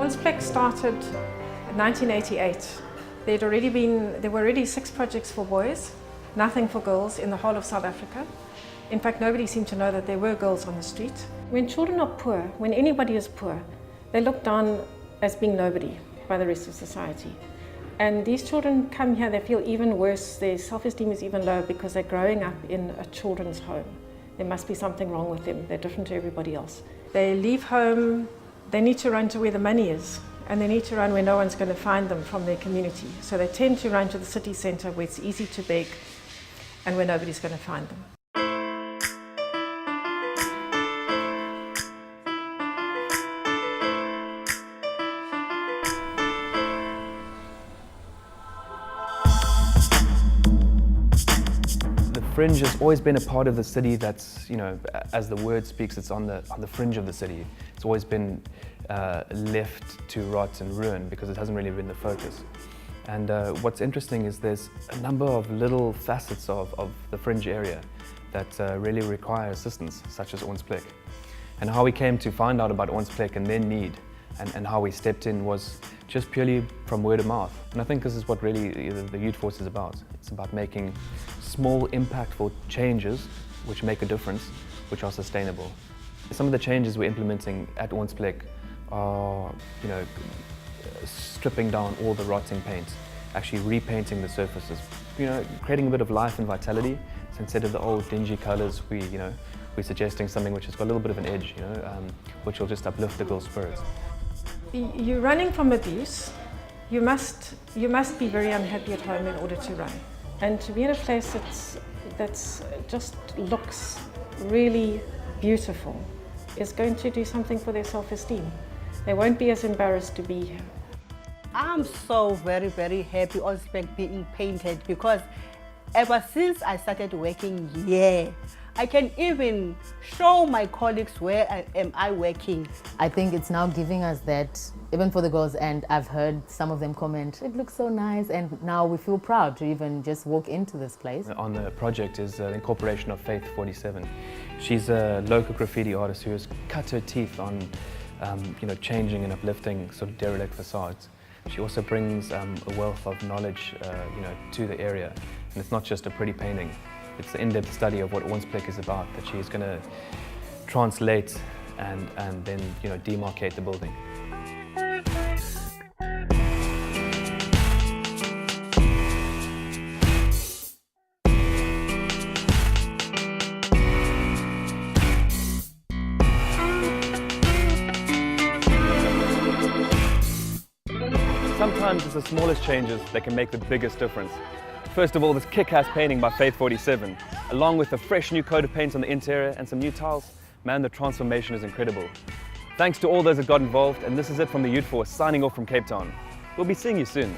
Ons Plek started in 1988. There were already 6 projects for boys, nothing for girls in the whole of South Africa. In fact, nobody seemed to know that there were girls on the street. When children are poor, when anybody is poor, they look down as being nobody by the rest of society. And these children come here, they feel even worse, their self-esteem is even lower because they're growing up in a children's home. There must be something wrong with them, they're different to everybody else. They leave home, they need to run to where the money is, and they need to run where no one's going to find them from their community. So they tend to run to the city centre where it's easy to beg and where nobody's going to find them. The fringe has always been a part of the city that's, as the word speaks, it's on the fringe of the city. It's always been left to rot and ruin because it hasn't really been the focus. And what's interesting is there's a number of little facets of the fringe area that really require assistance, such as Ons Plek. And how we came to find out about Ons Plek and their need and how we stepped in was just purely from word of mouth. And I think this is what really the Youth Force is about. It's about making small, impactful changes which make a difference, which are sustainable. Some of the changes we're implementing at Ons Plek are, stripping down all the rotting paint, actually repainting the surfaces, creating a bit of life and vitality. So instead of the old dingy colours, we're suggesting something which has got a little bit of an edge, which will just uplift the girls' spirits. You're running from abuse. You must be very unhappy at home in order to run. And to be in a place that's just looks really beautiful is going to do something for their self-esteem. They won't be as embarrassed to be here. I'm so very, very happy Ons Plek being painted because ever since I started working here, I can even show my colleagues where am I working. I think it's now giving us that, even for the girls, and I've heard some of them comment, it looks so nice, and now we feel proud to even just walk into this place. On the project is the incorporation of Faith 47. She's a local graffiti artist who has cut her teeth on changing and uplifting sort of derelict facades. She also brings a wealth of knowledge to the area, and it's not just a pretty painting. It's the in-depth study of what Ons Plek is about that she's going to translate and then demarcate the building. Sometimes it's the smallest changes that can make the biggest difference. First of all, this kick-ass painting by Faith 47, along with a fresh new coat of paint on the interior and some new tiles, man, the transformation is incredible. Thanks to all those that got involved, and this is it from the Youth Force, signing off from Cape Town. We'll be seeing you soon.